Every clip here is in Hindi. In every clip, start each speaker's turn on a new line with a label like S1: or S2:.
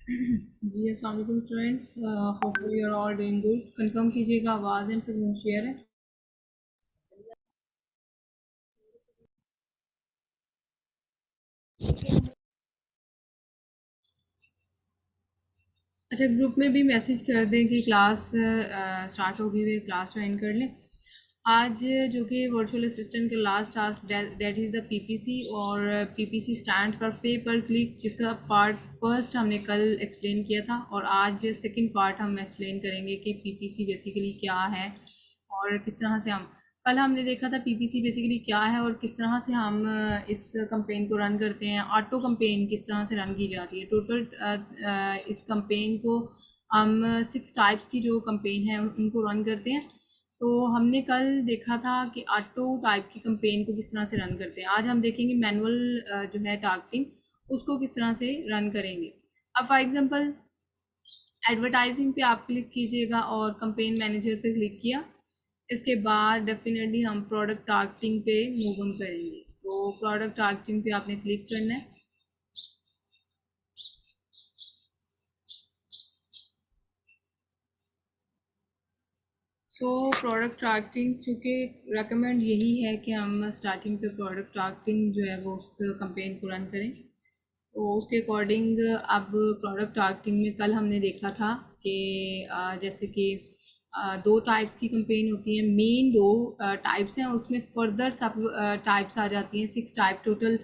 S1: जी अस्सलाम वालेकुम friends, hope you are all doing good. Confirm कीजिएगा आवाज़ एंड स्क्रीन शेयर है। अच्छा, ग्रुप में भी मैसेज कर दें कि क्लास स्टार्ट होगी, हुई क्लास ज्वाइन कर लें। आज जो कि वर्चुअल असिस्टेंट का last task that is the PPC, और पीपीसी स्टैंड्स फॉर पे पर क्लिक, जिसका पार्ट फर्स्ट हमने कल एक्सप्लेन किया था, और आज सेकंड पार्ट हम एक्सप्लेन करेंगे कि पीपीसी बेसिकली क्या है और किस तरह से हम कल हमने देखा था पीपीसी बेसिकली क्या है और किस तरह से हम इस कंपेन को रन करते हैं। ऑटो कंपेन किस तरह से रन की जाती है। टोटल इस कंपेन को हम 6 टाइप्स की जो कंपेन है उनको रन करते हैं। तो हमने कल देखा था कि ऑटो टाइप की कंपेन को किस तरह से रन करते हैं। आज हम देखेंगे मैनुअल जो है टारगेटिंग, उसको किस तरह से रन करेंगे। अब फॉर एग्जांपल एडवर्टाइजिंग पे आप क्लिक कीजिएगा और कंपेन मैनेजर पे क्लिक किया। इसके बाद डेफिनेटली हम प्रोडक्ट टारगेटिंग पे मूव ऑन करेंगे। तो प्रोडक्ट टारगेटिंग पे आपने क्लिक करना है। सो प्रोडक्ट टारगेटिंग चूँकि रेकमेंड यही है कि हम स्टार्टिंग पे प्रोडक्ट टारगेटिंग जो है वो उस कंपेन को रन करें। तो उसके अकॉर्डिंग अब प्रोडक्ट टारगेटिंग में कल हमने देखा था कि जैसे कि दो टाइप्स की कंपेन होती हैं। मेन दो टाइप्स हैं, उसमें फर्दर सब टाइप्स आ जाती हैं। 6 टाइप टोटल,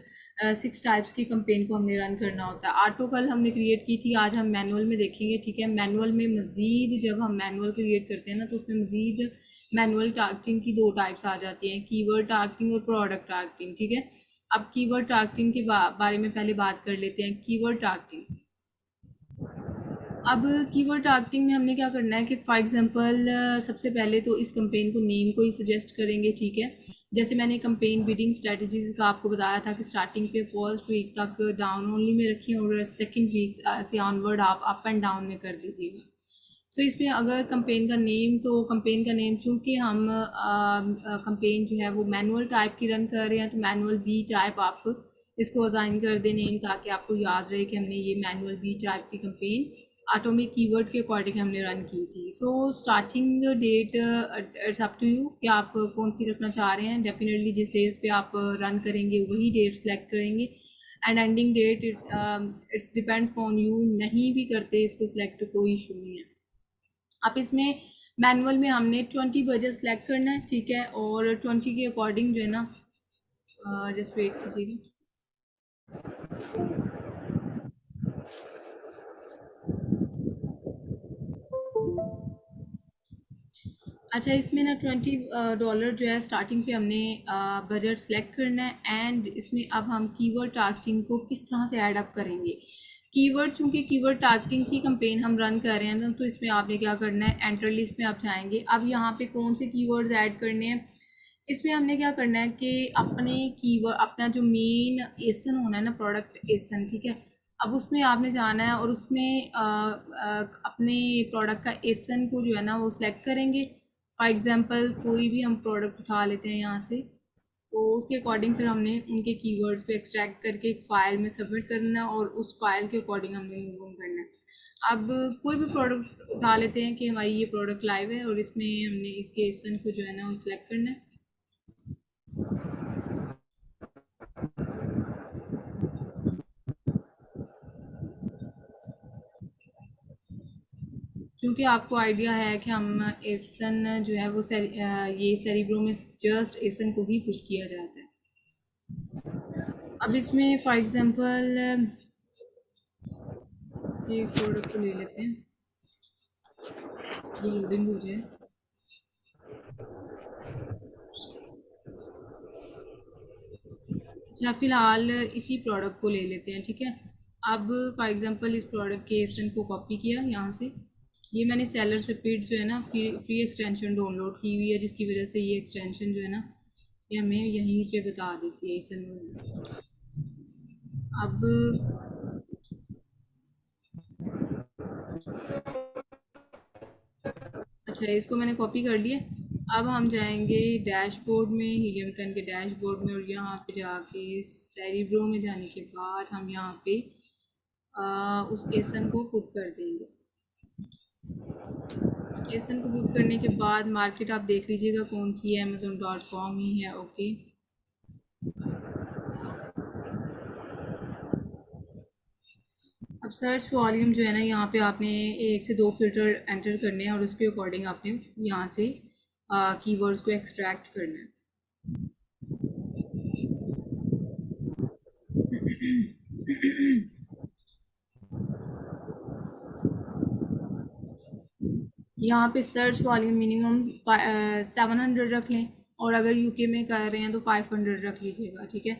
S1: 6 टाइप्स की कंपेन को हमने रन करना होता है। ऑटो कल हमने क्रिएट की थी, आज हम मैनुअल में देखेंगे। ठीक है, मैनुअल में मज़ीद जब हम मैनुअल क्रिएट करते हैं ना, तो उसमें मज़ीद मैनुअल टारगेटिंग की 2 टाइप्स आ जाती हैं, कीवर्ड टारगेटिंग और प्रोडक्ट टारगेटिंग। ठीक है, अब कीवर्ड टारगेटिंग के बारे में पहले बात कर लेते हैं। कीवर्ड टारगेटिंग, अब कीवर्ड टारगेटिंग में हमने क्या करना है कि फॉर एग्जांपल सबसे पहले तो इस कंपेन को नेम को ही सजेस्ट करेंगे। ठीक है, जैसे मैंने कंपेन बिडिंग स्ट्रेटजीज का आपको बताया था कि स्टार्टिंग पे फर्स्ट वीक तक डाउन ओनली में रखिए और सेकंड वीक से ऑनवर्ड आप अप एंड डाउन में कर दीजिएगा। सो इसमें अगर कंपेन का नेम, तो कंपेन का नेम चूँकि हम कंपेन जो है वो मैनुअल टाइप की रन कर रहे हैं, तो मैनुअल बी टाइप आप इसको असाइन कर दें नेम, ताकि आपको याद रहे कि हमने ये मैनुअल बी टाइप की कंपेन एटॉमिक कीवर्ड के अकॉर्डिंग हमने रन की थी। So starting date it's up to you कि आप कौन सी रखना चाह रहे हैं। डेफिनेटली जिस डेज पे आप रन करेंगे वही डेट सेलेक्ट करेंगे। And ending date it's depends upon you, नहीं भी करते इसको सिलेक्ट कोई इशू नहीं है। आप इसमें मैनुअल में हमने 20 बजट सेलेक्ट करना है। ठीक है, और 20 के अकॉर्डिंग जो है ना, जस्ट वेट कीजिएगा। अच्छा, इसमें ना $20 जो है स्टार्टिंग पे हमने बजट सेलेक्ट करना है। एंड इसमें अब हम कीवर्ड टारगेटिंग को किस तरह से ऐड अप करेंगे। कीवर्ड, चूँकि कीवर्ड टारगेटिंग की कंपेन हम रन कर रहे हैं ना, तो इसमें आपने क्या करना है, एंटर लिस्ट में आप जाएंगे। अब यहाँ पे कौन से कीवर्ड्स ऐड करने हैं, इसमें हमने क्या करना है कि अपने कीवर्ड, अपना जो मेन एसन होना है ना, प्रोडक्ट एसन। ठीक है, अब उसमें आपने जाना है और उसमें अपने प्रोडक्ट का एसन को जो है ना वो सिलेक्ट करेंगे। फॉर एग्जांपल कोई भी हम प्रोडक्ट उठा लेते हैं यहाँ से, तो उसके अकॉर्डिंग फिर हमने उनके कीवर्ड्स को एक्सट्रैक्ट करके एक फ़ाइल में सबमिट करना है और उस फाइल के अकॉर्डिंग हमने मूव ऑन करना है। अब कोई भी प्रोडक्ट उठा लेते हैं कि हमारी ये प्रोडक्ट लाइव है और इसमें हमने इसके एसन को जो है ना वो सिलेक्ट करना है। क्योंकि आपको आइडिया है कि हम एसन जो है वो ये सेरिब्रो में जस्ट एसन को ही पुट किया जाता है। अब इसमें फॉर एग्जांपल से एक प्रोडक्ट को ले लेते हैं, ये लोडिंग हो जाए। अच्छा, फ़िलहाल इसी प्रोडक्ट को ले लेते हैं। ठीक है, अब फॉर एग्जांपल इस प्रोडक्ट के एसन को कॉपी किया यहाँ से। ये मैंने सेलर से पिट जो है ना फ्री एक्सटेंशन डाउनलोड की हुई है, जिसकी वजह से ये एक्सटेंशन जो है ना ये हमें यहीं पे बता देती है एसन में। अब अच्छा, इसको मैंने कॉपी कर लिया। अब हम जाएंगे डैशबोर्ड में, हीलियम 10 के डैशबोर्ड में, और यहाँ पे जाके सेरिब्रो में जाने के बाद हम यहाँ पे उस एसन को पुट कर देंगे। एसन को पुट करने के बाद मार्केट आप देख लीजिएगा कौन सी है, amazon.com ही है। ओके, अब सर्च वॉल्यूम जो है ना, यहाँ पे आपने 1 से 2 फिल्टर एंटर करने हैं और उसके अकॉर्डिंग आपने यहाँ से कीवर्ड्स को एक्सट्रैक्ट करना है। यहाँ पे सर्च वॉल्यूम मिनिमम 700 रख लें, और अगर यूके में कर रहे हैं तो 500 रख लीजिएगा, ठीक है।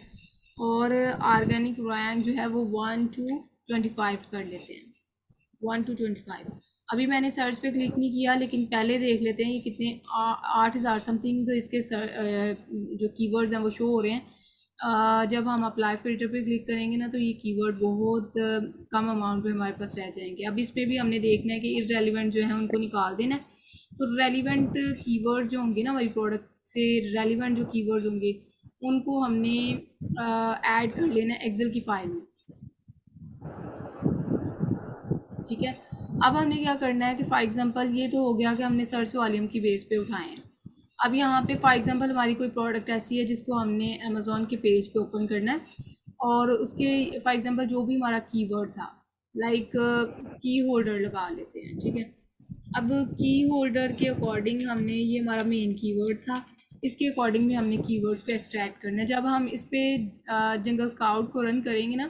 S1: और ऑर्गेनिक रैंक जो है वो 1 to 25 कर लेते हैं, 1 to 25। अभी मैंने सर्च पे क्लिक नहीं किया, लेकिन पहले देख लेते हैं ये कितने 8,000 समथिंग इसके जो कीवर्ड्स हैं वो शो हो रहे हैं। जब हम अप्लाई फिल्टर पे क्लिक करेंगे ना, तो ये कीवर्ड बहुत कम अमाउंट पे हमारे पास रह जाएंगे। अब इस पे भी हमने देखना है कि इररेलेवेंट जो है उनको निकाल देना है। तो रेलिवेंट कीवर्ड्स जो होंगे ना हमारी प्रोडक्ट से, रेलिवेंट जो कीवर्ड्स होंगे उनको हमने ऐड कर लेना है एक्सेल की फाइल में, ठीक है। अब हमने क्या करना है कि फॉर एग्जांपल ये तो हो गया कि हमने सर्च वॉल्यूम की बेस पे उठाए हैं। अब यहाँ पे फॉर एग्जांपल हमारी कोई प्रोडक्ट ऐसी है जिसको हमने अमेज़ॉन के पेज पे ओपन करना है, और उसके फॉर एग्जांपल जो भी हमारा कीवर्ड था, लाइक की होल्डर लगा लेते हैं, ठीक है। अब की होल्डर के अकॉर्डिंग हमने, ये हमारा मेन कीवर्ड था, इसके अकॉर्डिंग भी हमने कीवर्ड्स को एक्सट्रैक्ट करना है। जब हम इस पे जंगल स्काउट को रन करेंगे ना,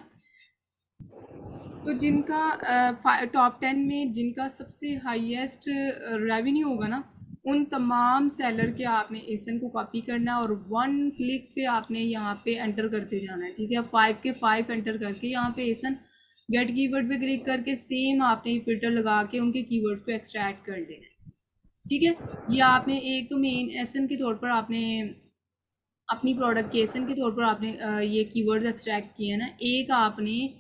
S1: तो जिनका टॉप 10 में जिनका सबसे हाईएस्ट रेवेन्यू होगा ना, उन तमाम सेलर के आपने एसन को कॉपी करना है और 1 क्लिक पे आपने यहाँ पे एंटर करते जाना है, ठीक है। 5 के 5 एंटर करके यहाँ पे एसन गेट कीवर्ड पे क्लिक करके सेम आपने फिल्टर लगा के उनके कीवर्ड्स को एक्सट्रैक्ट कर देना है, ठीक है। ये आपने एक तो मेन एसन के तौर पर आपने अपनी प्रोडक्ट के एसन के तौर पर आपने ये कीवर्ड्स एक्सट्रैक्ट किए हैं ना। एक आपने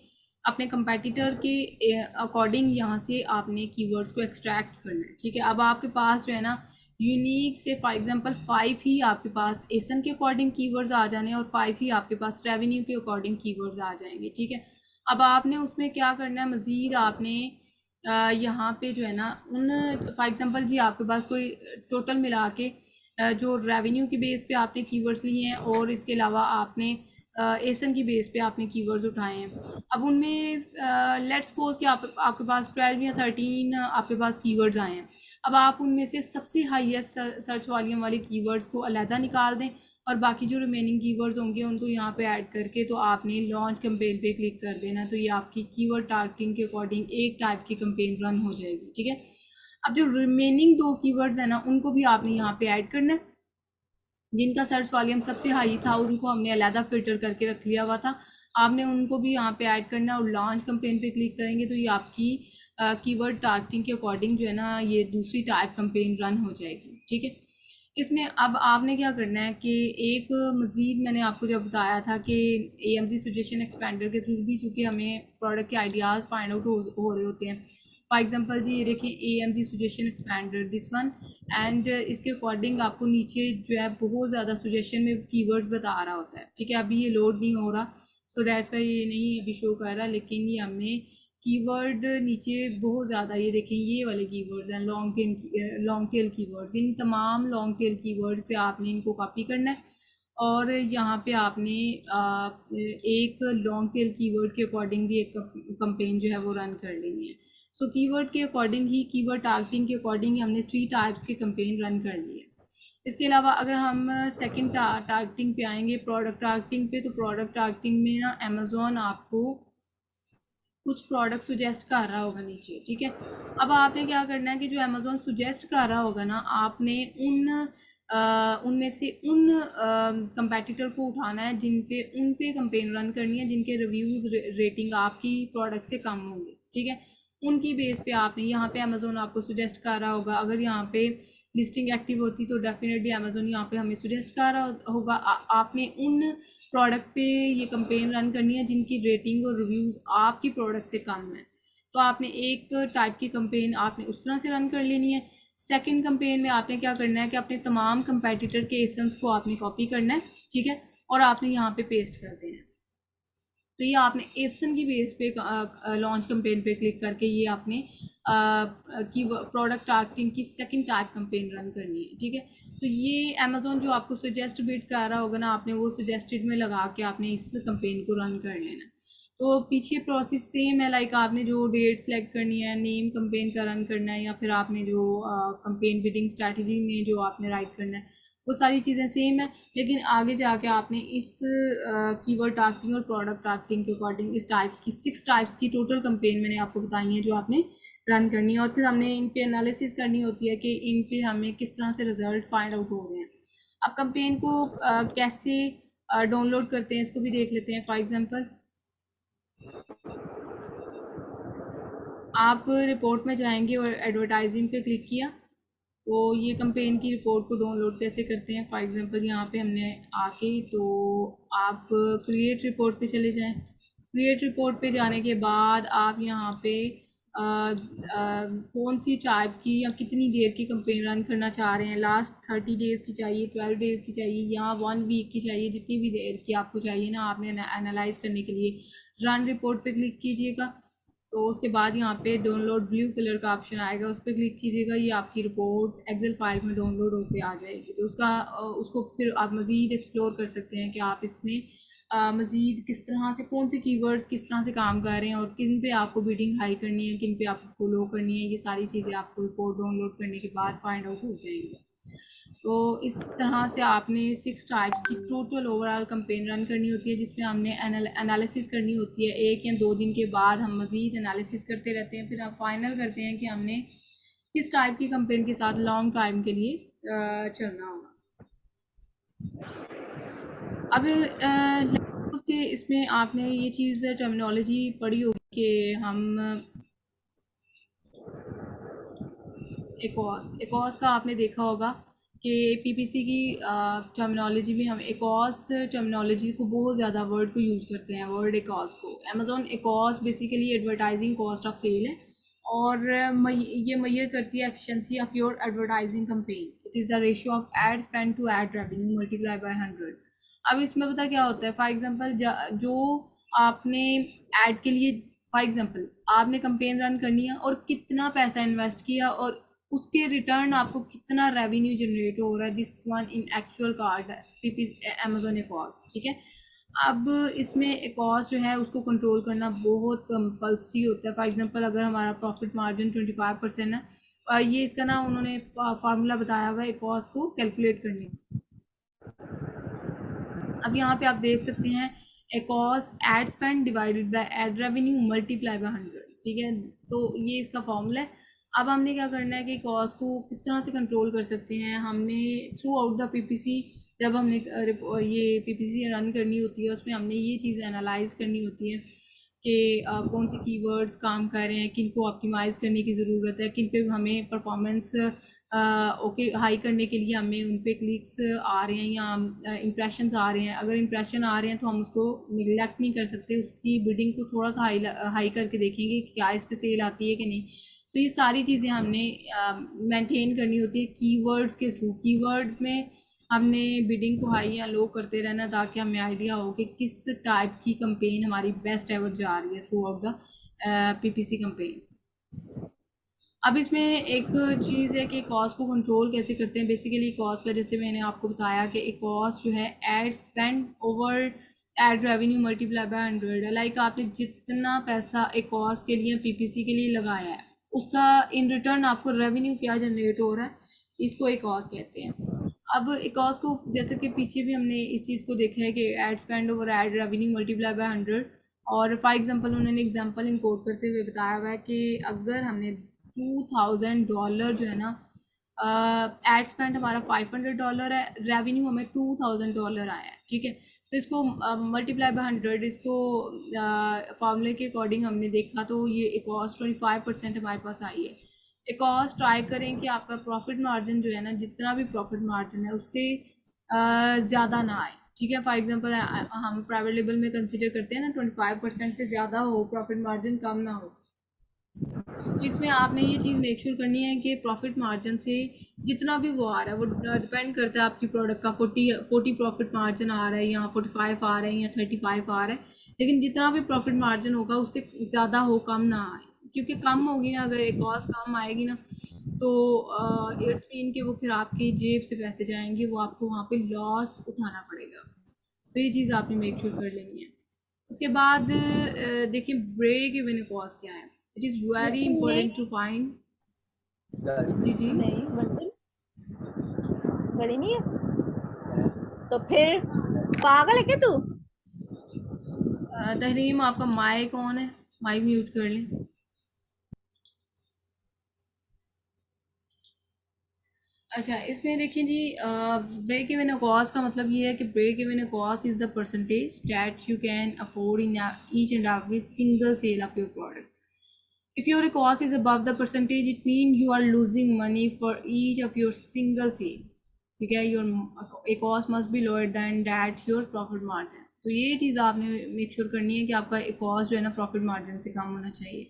S1: अपने कंपेटिटर के अकॉर्डिंग यहाँ से आपने कीवर्ड्स को एक्सट्रैक्ट करना है, ठीक है। अब आपके पास जो है ना यूनिक से फॉर एग्जांपल 5 ही आपके पास एसन के अकॉर्डिंग कीवर्ड्स आ जाने, और 5 ही आपके पास रेवेन्यू के अकॉर्डिंग कीवर्ड्स आ जाएंगे, ठीक है। अब आपने उसमें क्या करना है, मज़ीद आपने यहाँ पे जो है ना उन फॉर एग्जांपल जी आपके पास कोई टोटल मिला के जो रेवेन्यू की बेस पे आपने कीवर्ड्स लिए हैं, और इसके अलावा आपने एसन की बेस पे आपने कीवर्ड्स उठाए हैं। अब उनमें लेट्स सपोज कि आपके पास 12 या 13 आपके पास कीवर्ड्स आए हैं। अब आप उनमें से सबसे हाईएस्ट सर्च वॉल्यूम वाले कीवर्ड्स को अलहदा निकाल दें, और बाकी जो रिमेनिंग कीवर्ड्स होंगे उनको यहाँ पे ऐड करके तो आपने लॉन्च कैंपेन पे क्लिक कर देना। तो ये आपकी कीवर्ड टारगेटिंग के अकॉर्डिंग एक टाइप की कैंपेन रन हो जाएगी, ठीक है। अब जो रिमेनिंग 2 कीवर्ड्स हैं ना, उनको भी आपने यहाँ पे ऐड करना है। जिनका सर्च वॉल्यूम सबसे हाई था उनको हमने अलहदा फिल्टर करके रख लिया हुआ था, आपने उनको भी यहाँ पे ऐड करना है। और लॉन्च कैंपेन पे क्लिक करेंगे तो ये आपकी कीवर्ड टारगेटिंग के अकॉर्डिंग जो है ना ये दूसरी टाइप कैंपेन रन हो जाएगी, ठीक है। इसमें अब आपने क्या करना है कि एक मज़ीद मैंने आपको जब बताया था कि AMZ सजेशन एक्सपेंडर के थ्रू भी चूँकि हमें प्रोडक्ट के आइडियाज़ फाइंड आउट हो रहे होते हैं। फॉर एग्जांपल जी ये देखिए AMZ suggestion expander this one, and इसके अकॉर्डिंग आपको नीचे जो है बहुत ज़्यादा सजेशन में कीवर्ड्स बता रहा होता है, ठीक है। अभी ये लोड नहीं हो रहा, सो दैट्स वाई ये नहीं अभी शो कर रहा, लेकिन ये हमें कीवर्ड नीचे बहुत ज़्यादा, ये देखें ये वाले कीवर्ड्स हैं लॉन्ग टेल कीवर्ड्स। इन तमाम लॉन्ग टेल कीवर्ड्स पे आपने इनको कॉपी करना है, और यहाँ पे आपने एक लॉन्ग टेल कीवर्ड के अकॉर्डिंग भी एक कंपेन जो है वो रन कर लेनी है। सो कीवर्ड के अकॉर्डिंग ही, कीवर्ड टारगेटिंग के अकॉर्डिंग ही हमने 3 टाइप्स के कंपेन रन कर लिए। इसके अलावा अगर हम सेकंड टारगेटिंग पे आएंगे, प्रोडक्ट टारगेटिंग पे, तो प्रोडक्ट टारगेटिंग में ना अमेज़ॉन आपको कुछ प्रोडक्ट सुजेस्ट कर रहा होगा नीचे, ठीक है। अब आपने क्या करना है कि जो अमेज़ॉन सुजेस्ट कर रहा होगा ना, आपने उनमें से उन कंपेटिटर को उठाना है उन पे कंपेन रन करनी है जिनके रिव्यूज़ रेटिंग आपकी प्रोडक्ट से कम होंगे, ठीक है। उनकी बेस पे आपने यहाँ पे अमेज़ॉन आपको सुजेस्ट कर रहा होगा। अगर यहाँ पे लिस्टिंग एक्टिव होती तो डेफिनेटली अमेज़ॉन यहाँ पे हमें सुजेस्ट कर रहा होगा। आपने उन प्रोडक्ट पे ये कंपेन रन करनी है जिनकी रेटिंग और रिव्यूज़ आपकी प्रोडक्ट से कम है। तो आपने एक टाइप की कंपेन आपने उस तरह से रन कर लेनी है। सेकंड कंपेन में आपने क्या करना है कि अपने तमाम कंपेटिटर के एसेंस को आपने कॉपी करना है, ठीक है, और आपने यहाँ पे पेस्ट कर देना है। तो ये आपने एसन की बेस पे लॉन्च कैंपेन पे क्लिक करके ये आपने की प्रोडक्ट टारगेटिंग की सेकंड टाइप कैंपेन रन करनी है, ठीक है। तो ये अमेजोन जो आपको सजेस्ट बिट कर रहा होगा ना, आपने वो सजेस्टेड में लगा के आपने इस कैंपेन को रन कर लेना। तो पीछे प्रोसेस सेम है, लाइक आपने जो डेट सेलेक्ट करनी है, नेम कैंपेन का रन करना है, या फिर आपने जो कैंपेन बिडिंग स्ट्रैटेजी में जो आपने राइट करना है, वो सारी चीज़ें सेम है। लेकिन आगे जाके आपने इस कीवर्ड टारगेटिंग और प्रोडक्ट टारगेटिंग के अकॉर्डिंग इस टाइप की 6 टाइप्स की टोटल कैंपेन मैंने आपको बताई है जो आपने रन करनी है, और फिर हमने इन पे एनालिसिस करनी होती है कि इन पे हमें किस तरह से रिजल्ट फाइंड आउट हो रहे हैं। अब कैंपेन को कैसे डाउनलोड करते हैं इसको भी देख लेते हैं। फॉर एग्जांपल आप रिपोर्ट में जाएंगे और एडवर्टाइजिंग पे क्लिक किया, तो ये कैंपेन की रिपोर्ट को डाउनलोड कैसे करते हैं। फॉर एग्जांपल यहाँ पे हमने आके, तो आप क्रिएट रिपोर्ट पे चले जाएं। क्रिएट रिपोर्ट पे जाने के बाद आप यहाँ पे कौन सी टाइप की या कितनी देर की कैंपेन रन करना चाह रहे हैं, लास्ट 30 डेज़ की चाहिए, 12 डेज़ की चाहिए, या 1 वीक की चाहिए, जितनी भी देर की आपको चाहिए ना, आपने एनालाइज करने के लिए रन रिपोर्ट पे क्लिक कीजिएगा। तो उसके बाद यहाँ पे डाउनलोड ब्लू कलर का ऑप्शन आएगा, उस पर क्लिक कीजिएगा, ये आपकी रिपोर्ट एक्सेल फाइल में डाउनलोड होकर आ जाएगी। तो उसको फिर आप मज़ीद एक्सप्लोर कर सकते हैं कि आप इसमें मज़ीद किस तरह से, कौन से कीवर्ड्स किस तरह से काम कर रहे हैं, और किन पे आपको बिडिंग हाई करनी है, किन पे आपको लो करनी है, ये सारी चीज़ें आपको रिपोर्ट डाउनलोड करने के बाद फाइंड आउट हो जाएंगी। तो इस तरह से आपने 6 टाइप्स की टोटल ओवरऑल कैंपेन रन करनी होती है, जिसमें हमने एनालिसिस करनी होती है। 1 या 2 दिन के बाद हम मज़ीद एनालिसिस करते रहते हैं, फिर हम फाइनल करते हैं कि हमने किस टाइप की कैंपेन के साथ लॉन्ग टाइम के लिए चलना होगा। अब उसके इसमें आपने ये चीज़ टर्मिनोलॉजी पढ़ी होगी कि हम एकॉस का आपने देखा होगा कि पीपीसी की टर्मिनोलॉजी में हम एकॉस टर्मिनोलॉजी को बहुत ज़्यादा वर्ड को यूज़ करते हैं, वर्ड एकॉस को। Amazon ACoS basically advertising cost of sale है, और ये मेजर करती है efficiency of your advertising campaign. It is the ratio of ad spend to ad revenue multiply by 100। अब इसमें पता क्या होता है, फॉर एग्जांपल जो आपने ऐड के लिए, फॉर एग्जांपल आपने कैंपेन रन करनी है और कितना पैसा इन्वेस्ट किया और उसके रिटर्न आपको कितना रेवेन्यू जनरेट हो रहा है, this one in actual card PP Amazon एकॉस, ठीक है। अब इसमें एकॉस जो है उसको कंट्रोल करना बहुत कंपल्सरी होता है। फॉर एग्जांपल अगर हमारा प्रॉफिट मार्जिन 25% है, ये इसका ना उन्होंने फार्मूला बताया हुआ है एकॉस को कैलकुलेट करने। अब यहाँ पे आप देख सकते हैं ACoS ad spend divided by ad revenue multiply by 100, ठीक है। तो ये इसका फॉर्मूला है। अब हमने क्या करना है कि कॉस्ट को किस तरह से कंट्रोल कर सकते हैं, हमने थ्रू आउट द पीपीसी, जब हमने ये पीपीसी रन करनी होती है, उसमें हमने ये चीज़ एनालाइज करनी होती है कि कौन से कीवर्ड्स काम कर रहे हैं, किन को ऑप्टिमाइज़ करने की ज़रूरत है, किन पे हमें परफॉर्मेंस ओके हाई करने के लिए हमें उन पे क्लिक्स आ रहे हैं या इम्प्रेशंस आ रहे हैं। अगर इम्प्रेशन आ रहे हैं तो हम उसको निगलेक्ट नहीं कर सकते, उसकी बिडिंग को थोड़ा सा हाई करके देखेंगे कि क्या इस पे सेल आती है कि नहीं। तो ये सारी चीज़ें हमने मेंटेन करनी होती है कीवर्ड्स के थ्रू। कीवर्ड्स में हमने बिडिंग को हाई या लो करते रहना ताकि हमें आइडिया हो कि किस टाइप की कैंपेन हमारी बेस्ट एवर जा रही है through out the PPC campaign. अब इसमें एक चीज़ है कि कॉस्ट को कंट्रोल कैसे करते हैं। बेसिकली कॉस्ट का, जैसे मैंने आपको बताया कि एक कॉस्ट जो है ad spend over add revenue multiply by 100 है। लाइक आपने जितना पैसा एक कॉस्ट के लिए पीपीसी के लिए लगाया है, उसका इन रिटर्न आपको रेवेन्यू क्या जनरेट हो रहा है, इसको एक कॉस्ट कहते हैं। अब एक कॉस्ट को, जैसे कि पीछे भी हमने इस चीज़ को देखा है कि ad spend over add revenue multiply by 100, और फॉर एग्जांपल उन्होंने एग्जांपल इनकोड करते हुए बताया हुआ है कि अगर हमने $2000 जो है ना, एड स्पेंड हमारा $500 है, रेवेन्यू हमें $2000 आया है, ठीक है। तो इसको मल्टीप्लाई बाय 100, इसको फॉर्मूले के अकॉर्डिंग हमने देखा तो ये एक कॉस्ट 25% हमारे पास आई है। एक कॉस्ट ट्राई करें कि आपका प्रॉफिट मार्जिन जो है ना, जितना भी प्रॉफिट मार्जिन है उससे ज़्यादा ना आए, ठीक है। फॉर एग्जांपल हम प्राइवेट लेवल में कंसिडर करते हैं ना 25% से ज़्यादा हो, प्रॉफिट मार्जिन कम ना हो। तो इसमें आपने ये चीज़ मेक श्योर करनी है कि प्रॉफिट मार्जिन से जितना भी वो आ रहा है वो डिपेंड करता है आपकी प्रोडक्ट का। 40 प्रॉफिट मार्जिन आ रहा है या 45 आ रहा है या 35 आ रहा है, लेकिन जितना भी प्रॉफिट मार्जिन होगा उससे ज़्यादा हो, कम ना आए, क्योंकि कम होगी ना, अगर एक कॉस्ट कम आएगी ना तो इट्स मीन कि वो फिर आपकी जेब से पैसे जाएंगे, वो आपको वहाँ पे लॉस उठाना पड़ेगा। तो ये चीज़ आपने मेक श्योर कर लेनी है। उसके बाद देखिए ब्रेक इवन कॉस्ट क्या है, इट इज़ वेरी
S2: नहीं
S1: इंपॉर्टेंट टू फाइंड। जी जी।
S2: नहीं बंडल घड़ी नहीं है तो फिर पागल है क्या तू?
S1: तहरीम आपका माइक ऑन है, माइक म्यूट कर लें। अच्छा, इसमें देखिए जी, ब्रेक इवन अ कॉस्ट का मतलब ये है कि break even a cost is the percentage that you can afford in each and every single sale of your product. If your cost is above the percentage, it means you are losing money for each of your single sale. ठीक है, your a cost must be lower than that your profit margin. तो ये चीज़ आपने मेक श्योर करनी है कि आपका एक कॉस्ट जो है ना प्रॉफिट मार्जिन से कम होना चाहिए।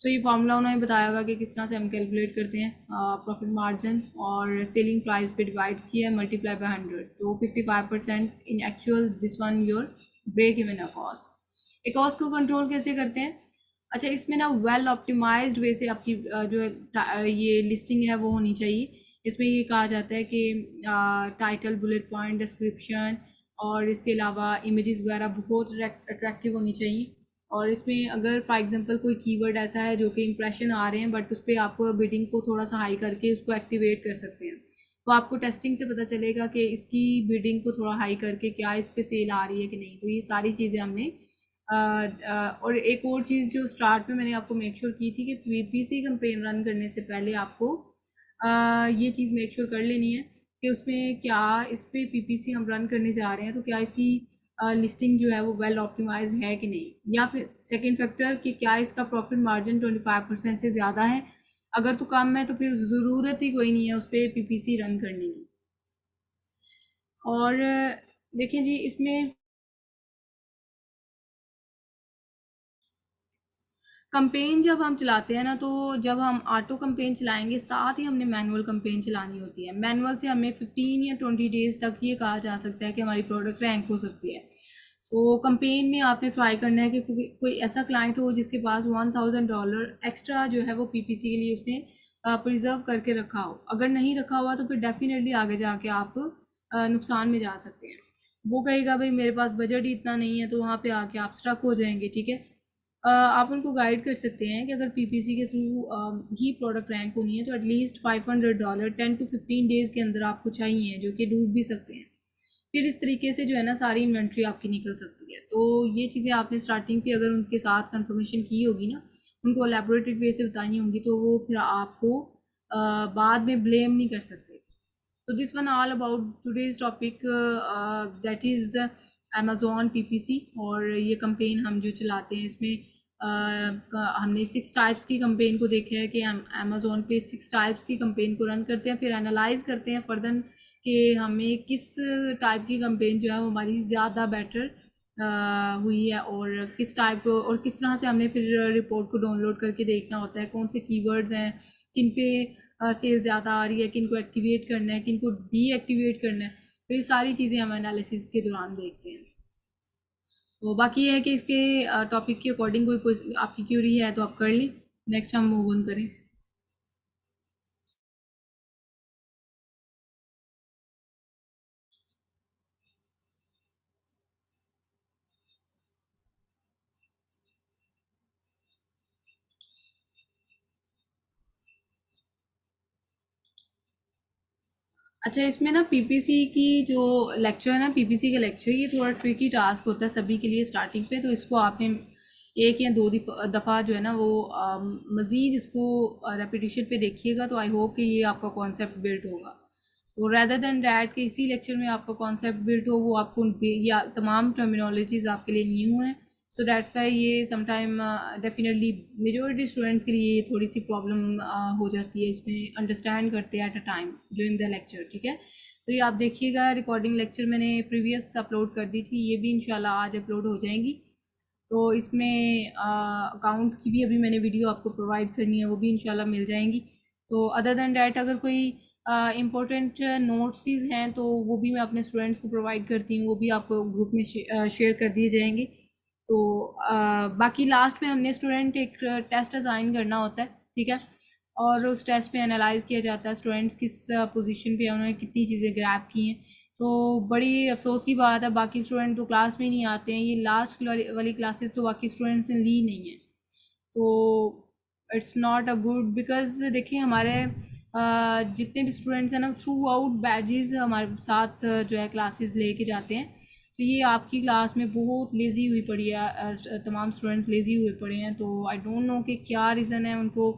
S1: सो ये फार्मूला उन्होंने बताया हुआ कि किस तरह से हम कैलकुलेट करते हैं प्रॉफिट मार्जिन, और सेलिंग प्राइस पे डिवाइड किया है मल्टीप्लाई बाय 100, तो 55% in actual this one your break even a cost. एक कॉस्ट को कंट्रोल कैसे करते हैं? अच्छा, इसमें ना वेल ऑप्टिमाइज्ड वे से आपकी जो है ये लिस्टिंग है वो होनी चाहिए। इसमें ये कहा जाता है कि टाइटल, बुलेट पॉइंट, डिस्क्रिप्शन और इसके अलावा इमेजेस वगैरह बहुत अट्रैक्टिव होनी चाहिए। और इसमें अगर फॉर एग्जांपल कोई कीवर्ड ऐसा है जो कि इंप्रेशन आ रहे हैं बट उस पर आप बिडिंग को थोड़ा सा हाई करके उसको एक्टिवेट कर सकते हैं, तो आपको टेस्टिंग से पता चलेगा कि इसकी बिडिंग को थोड़ा हाई करके क्या इस पर सेल आ रही है कि नहीं। तो ये सारी चीज़ें हमने और एक और चीज़ जो स्टार्ट में मैंने आपको मेक श्योर की थी कि पीपीसी कैंपेन रन करने से पहले आपको ये चीज़ मेक श्योर कर लेनी है कि उसमें क्या इस पे पीपीसी हम रन करने जा रहे हैं तो क्या इसकी लिस्टिंग जो है वो वेल ऑप्टिमाइज है कि नहीं, या फिर सेकंड फैक्टर कि क्या इसका प्रॉफिट मार्जिन 25% से ज़्यादा है। अगर तो कम है तो फिर ज़रूरत ही कोई नहीं है उस पर पीपीसी रन करने की। और देखें जी, इसमें कंपेन जब हम चलाते हैं ना, तो जब हम ऑटो कंपेन चलाएंगे साथ ही हमने मैनुअल कंपेन चलानी होती है। मैनुअल से हमें 15 या 20 डेज तक ये कहा जा सकता है कि हमारी प्रोडक्ट रैंक हो सकती है। तो कंपेन में आपने ट्राई करना है कि कोई ऐसा क्लाइंट हो जिसके पास $1000 एक्स्ट्रा जो है वो पीपीसी के लिए उसने प्रिजर्व करके रखा हो। अगर नहीं रखा हुआ तो फिर डेफिनेटली आगे जाके आप नुकसान में जा सकते हैं। वो कहेगा भाई मेरे पास बजट ही इतना नहीं है, तो वहाँ पे आके आप स्ट्रक हो जाएंगे। ठीक है, आप उनको गाइड कर सकते हैं कि अगर पीपीसी के थ्रू ही प्रोडक्ट रैंक होनी है तो एटलीस्ट $500 10 to 15 डेज के अंदर आपको चाहिए, जो कि डूब भी सकते हैं। फिर इस तरीके से जो है ना सारी इन्वेंट्री आपकी निकल सकती है। तो ये चीज़ें आपने स्टार्टिंग पे अगर उनके साथ कंफर्मेशन की होगी ना, उनको एलेबोरेटेड वे से बताई होंगी, तो वो फिर आपको बाद में ब्लेम नहीं कर सकते। तो this one all about today's topic, that is Amazon PPC. और ये कंपेन हम जो चलाते हैं इसमें हमने 6 टाइप्स की कंपेन को देखा है कि हम अमेज़ॉन पे 6 टाइप्स की कंपेन को रन करते हैं, फिर एनालाइज करते हैं फर्दर कि हमें किस टाइप की कंपेन जो है वो हमारी ज़्यादा बेटर हुई है, और किस टाइप और किस तरह से हमने फिर रिपोर्ट को डाउनलोड करके देखना होता है कौन से कीवर्ड्स हैं, किन पे सेल ज़्यादा आ रही है, किन को एक्टिवेट करना है, किन को डीएक्टिवेट करना है। तो ये सारी चीज़ें हम एनालिसिस के दौरान देखते हैं। तो बाकी ये है कि इसके टॉपिक के अकॉर्डिंग कोई आपकी क्यूरी है तो आप कर लें, नेक्स्ट हम मूव ऑन करें। अच्छा, इसमें ना पीपीसी की जो लेक्चर है ना, पीपीसी का लेक्चर, ये थोड़ा ट्रिकी टास्क होता है सभी के लिए स्टार्टिंग पे। तो इसको आपने एक या दो दफ़ा जो है ना वो मज़ीद इसको रेपिटेशन पे देखिएगा, तो आई होप कि ये आपका कॉन्सेप्ट बिल्ड होगा। तो रेदर देन डैट कि इसी लेक्चर में आपका कॉन्सेप्ट बिल्ड हो, वो आपको या तमाम टर्मिनोलॉजीज़ आपके लिए न्यू है। सो दैट्स वाई ये समटाइम डेफिनेटली मेजोरिटी स्टूडेंट्स के लिए थोड़ी सी प्रॉब्लम हो जाती है इसमें अंडरस्टैंड करते हैं at a time during the lecture. ठीक है, तो ये आप देखिएगा, रिकॉर्डिंग लेक्चर मैंने प्रीवियस अपलोड कर दी थी, ये भी इंशाल्लाह आज अपलोड हो जाएंगी। तो इसमें अकाउंट की भी अभी मैंने वीडियो आपको प्रोवाइड करनी है, वो भी इंशाल्लाह मिल जाएंगी। तो अदर देन डैट अगर कोई इम्पोर्टेंट नोट्स हैं तो वो भी मैं अपने स्टूडेंट्स को प्रोवाइड करती हूँ, वो भी आपको ग्रुप में शेयर कर दिए जाएंगे। तो बाकी लास्ट में हमने स्टूडेंट एक टेस्ट असाइन करना होता है, ठीक है, और उस टेस्ट पे एनालाइज किया जाता है स्टूडेंट्स किस पोजीशन पे हैं, उन्होंने कितनी चीज़ें ग्रैब की हैं। तो बड़ी अफसोस की बात है, बाकी स्टूडेंट तो क्लास में ही नहीं आते हैं, ये लास्ट वाली क्लासेस तो बाकी स्टूडेंट्स ने ली नहीं है। तो it's not a good, because देखिए हमारे जितने भी स्टूडेंट्स हैं ना, थ्रू आउट बैचेस हमारे साथ जो है क्लासेस लेके जाते हैं। तो ये आपकी क्लास में बहुत लेज़ी हुई पड़ी है, तमाम स्टूडेंट्स लेज़ी हुए पड़े हैं। तो आई डोंट नो कि क्या रीज़न है उनको,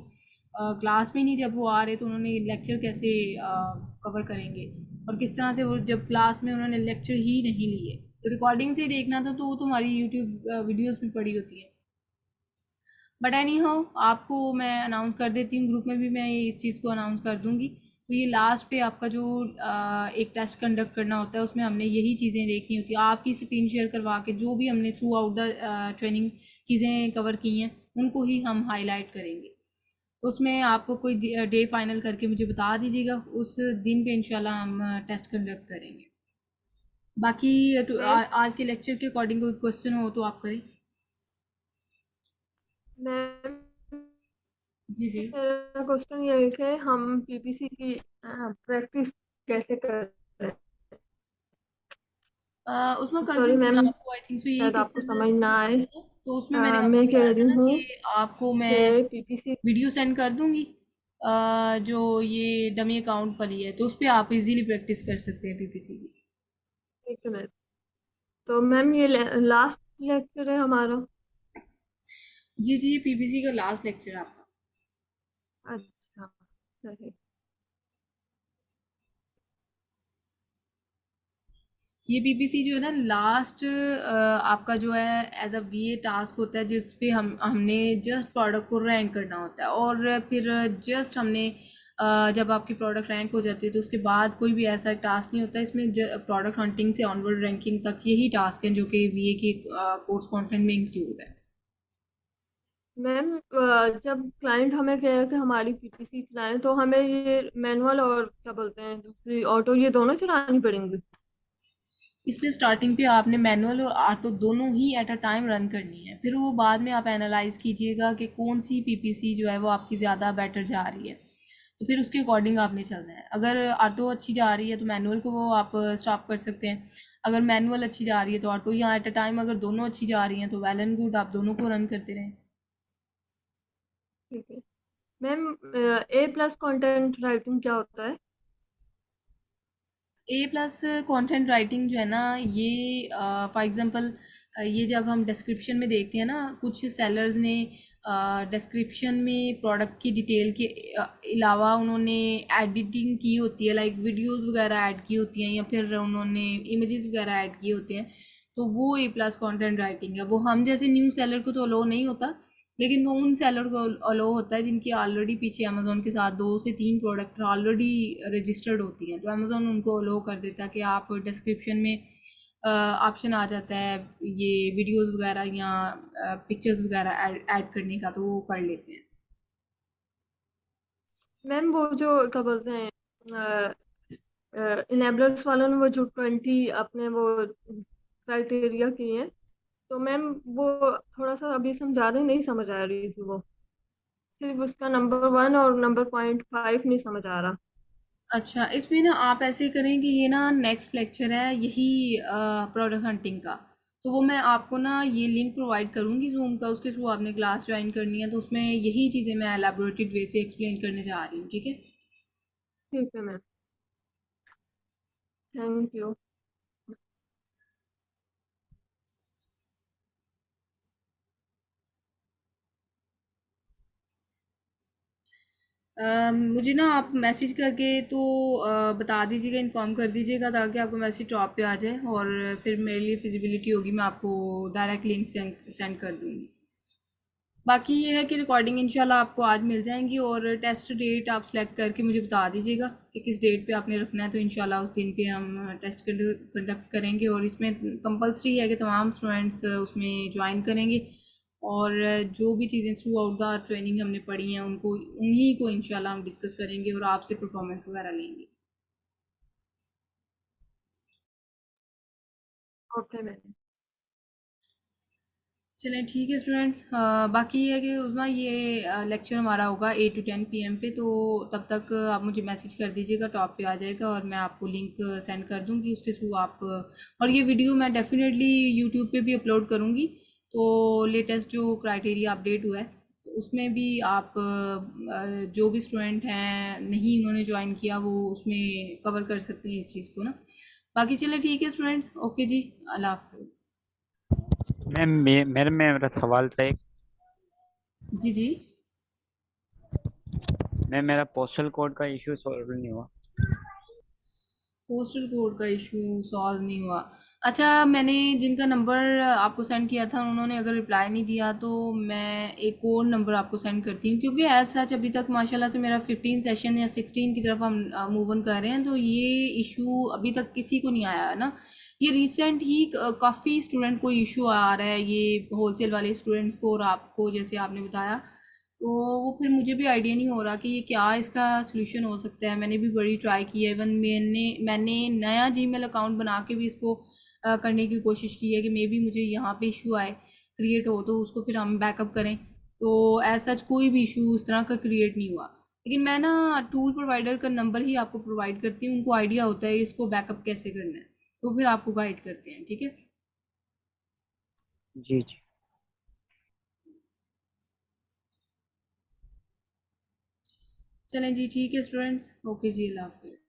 S1: क्लास में नहीं जब वो आ रहे तो उन्होंने लेक्चर कैसे कवर करेंगे, और किस तरह से वो जब क्लास में उन्होंने लेक्चर ही नहीं लिए। तो रिकॉर्डिंग से ही देखना था, तो वो तो हमारी यूट्यूब वीडियोज़ में पड़ी होती है। बट एनी हाउ आपको मैं अनाउंस कर देती हूँ, ग्रुप में भी मैं ये इस चीज़ को अनाउंस कर दूँगी। तो ये लास्ट पे आपका जो एक टेस्ट कंडक्ट करना होता है, उसमें हमने यही चीज़ें देखनी होती है। आपकी स्क्रीन शेयर करवा के जो भी हमने थ्रू आउट द ट्रेनिंग चीज़ें कवर की हैं, उनको ही हम हाईलाइट करेंगे। तो उसमें आपको कोई डे फाइनल करके मुझे बता दीजिएगा, उस दिन पे इंशाल्लाह हम टेस्ट कंडक्ट करेंगे। बाकी तो
S2: मैम
S1: आज के लेक्चर के अकॉर्डिंग कोई क्वेश्चन हो तो आप करें।
S2: मैम
S1: जी जी।
S2: मेरा क्वेश्चन ये है कि हम पीपीसी की प्रैक्टिस कैसे कर रहे
S1: उसमें
S2: हैं?
S1: कर भी
S2: सॉरी
S1: मैंने
S2: मैम,
S1: आपको आई थिंक सो यही
S2: शायद आपको
S1: क्वेश्चन
S2: समझ ना आए।
S1: था, तो उसमें मैंने
S2: मैं
S1: आपको
S2: कह
S1: बताया
S2: रही
S1: था ना
S2: हूँ
S1: कि आपको मैं
S2: कि पीपीसी।
S1: वीडियो सेंड कर दूंगी, जो ये डमी अकाउंट वाली है, तो उस पर आप इजीली प्रैक्टिस कर सकते हैं पीपीसी की।
S2: ठीक है मैम। तो मैम ये लास्ट लेक्चर है हमारा?
S1: जी जी, ये पीपीसी का लास्ट लेक्चर है आपका।
S2: अच्छा, सही।
S1: ये पीपीसी जो है ना लास्ट आपका जो है एज अ वीए टास्क होता है, जिस पे हमने जस्ट प्रोडक्ट को रैंक करना होता है, और फिर जस्ट हमने जब आपकी प्रोडक्ट रैंक हो जाती है तो उसके बाद कोई भी ऐसा टास्क नहीं होता। इसमें प्रोडक्ट हंटिंग से ऑनवर्ड रैंकिंग तक यही टास्क हैं जो कि वीए के कोर्स कंटेंट में इंक्लूड है।
S2: मैम जब क्लाइंट हमें कहे कि हमारी पीपीसी चलाएं, तो हमें ये मैनुअल और क्या बोलते हैं दूसरी ऑटो, ये दोनों चलानी पड़ेंगी?
S1: इसमें स्टार्टिंग पे आपने मैनुअल और ऑटो दोनों ही एट अ टाइम रन करनी है, फिर वो बाद में आप एनालाइज कीजिएगा कि कौन सी पीपीसी जो है वो आपकी ज़्यादा बेटर जा रही है, तो फिर उसके अकॉर्डिंग आपने चलना है। अगर ऑटो अच्छी जा रही है तो मैनुअल को वो आप स्टॉप कर सकते हैं, अगर मैनुअल अच्छी जा रही है तो ऑटो, या एट अ टाइम अगर दोनों अच्छी जा रही हैं तो वेल एंड गुड, आप दोनों को रन करते रहें।
S2: ठीक है मैम। ए प्लस कंटेंट राइटिंग क्या होता है?
S1: ए प्लस कंटेंट राइटिंग जो है ना, ये फॉर एग्जांपल ये जब हम डिस्क्रिप्शन में देखते हैं ना, कुछ सेलर्स ने डिस्क्रिप्शन में प्रोडक्ट की डिटेल के अलावा उन्होंने एडिटिंग की होती है, लाइक वीडियोस वगैरह ऐड की होती हैं, या फिर उन्होंने इमेजेस वगैरह ऐड किए होते हैं। तो वो ए प्लस कंटेंट राइटिंग है। वो हम जैसे न्यू सेलर को तो अलो नहीं होता, लेकिन वो उन सेलर को अलो होता है जिनकी ऑलरेडी पीछे अमेजोन के साथ 2 से 3 प्रोडक्ट ऑलरेडी रजिस्टर्ड होती हैं। तो अमेजोन उनको अलो कर देता है कि आप डिस्क्रिप्शन में ऑप्शन आ जाता है ये वीडियोस वगैरह या पिक्चर्स वगैरह ऐड करने का, तो वो कर लेते हैं।
S2: मैम वो जो क्या बोलते हैं इनेबलर्स वालों ने वो जो 20 अपने वो क्राइटेरिया किए हैं, तो मैम वो थोड़ा सा अभी समझा रहे, नहीं समझ आ रही थी वो। सिर्फ उसका नंबर 1 और नंबर 5 नहीं समझ आ रहा।
S1: अच्छा, इसमें ना आप ऐसे करें कि ये ना नेक्स्ट लेक्चर है यही प्रोडक्ट हंटिंग का, तो वो मैं आपको ना ये लिंक प्रोवाइड करूँगी जूम का, उसके थ्रू आपने क्लास ज्वाइन करनी है, तो उसमें यही चीज़ें मैं एलैबोरेटेड वे से एक्सप्लेन करने जा रही हूँ, ठीक है।
S2: ठीक है मैम, थैंक यू।
S1: मुझे ना आप मैसेज करके तो बता दीजिएगा, इन्फॉर्म कर दीजिएगा, ताकि आपको मैसेज टॉप पे आ जाए, और फिर मेरे लिए फिजिबिलिटी होगी, मैं आपको डायरेक्ट लिंक सेंड कर दूँगी। बाकी ये है कि रिकॉर्डिंग इंशाल्लाह आपको आज मिल जाएंगी, और टेस्ट डेट आप सेलेक्ट करके मुझे बता दीजिएगा कि किस डेट पे आपने रखना है, तो इंशाल्लाह उस दिन पे हम टेस्ट कंडक्ट करेंगे। और इसमें कंपलसरी है कि तमाम स्टूडेंट्स उसमें ज्वाइन करेंगे, और जो भी चीज़ें थ्रू आउट द ट्रेनिंग हमने पढ़ी हैं उनको उन्हीं को इंशाल्लाह हम डिस्कस करेंगे और आपसे परफॉर्मेंस वगैरह लेंगे।
S2: Okay ma'am.
S1: चलें ठीक है स्टूडेंट्स, बाकी ये है कि उसमें ये लेक्चर हमारा होगा 8 to 10 PM पे, तो तब तक आप मुझे मैसेज कर दीजिएगा, टॉप पे आ जाएगा और मैं आपको लिंक सेंड कर दूंगी, उसके थ्रू आप और ये वीडियो मैं डेफिनेटली यूट्यूब पे भी अपलोड करूंगी। तो लेटेस्ट जो क्राइटेरिया अपडेट हुआ है तो उसमें भी आप जो भी स्टूडेंट हैं नहीं उन्होंने ज्वाइन किया वो उसमें कवर कर सकते हैं इस चीज़ को ना। बाकी चले ठीक है स्टूडेंट्स, ओके जी, अल्लाह हाफिज़।
S3: मैम मेरा सवाल था एक।
S1: जी जी।
S3: मैम मेरा पोस्टल कोड का इशू सॉल्व नहीं हुआ।
S1: पोस्टल कोड का इशू सॉल्व नहीं हुआ। अच्छा, मैंने जिनका नंबर आपको सेंड किया था उन्होंने अगर रिप्लाई नहीं दिया तो मैं एक और नंबर आपको सेंड करती हूँ, क्योंकि एज सच अभी तक माशाल्लाह से मेरा 15 सेशन या 16 की तरफ हम मूव ऑन कर रहे हैं, तो ये इशू अभी तक किसी को नहीं आया है ना। ये रिसेंट ही काफ़ी स्टूडेंट को इशू आ रहा है, ये होलसेल वाले स्टूडेंट्स को और आपको, जैसे आपने बताया। तो वो फिर मुझे भी आइडिया नहीं हो रहा कि ये क्या इसका सॉल्यूशन हो सकता है। मैंने भी बड़ी ट्राई की है, इवन मैंने नया जीमेल अकाउंट बना के भी इसको करने की कोशिश की है कि मे बी मुझे यहाँ पे इशू आए, क्रिएट हो तो उसको फिर हम बैकअप करें। तो ऐसा कोई भी इशू इस तरह का क्रिएट नहीं हुआ, लेकिन मैं ना टूल प्रोवाइडर का नंबर ही आपको प्रोवाइड करती हूँ, उनको आइडिया होता है इसको बैकअप कैसे करना है, तो फिर आपको गाइड करते हैं, ठीक है।
S3: जी जी।
S1: चलें जी ठीक है स्टूडेंट्स, ओके जी, अल्लाह हाफिज़।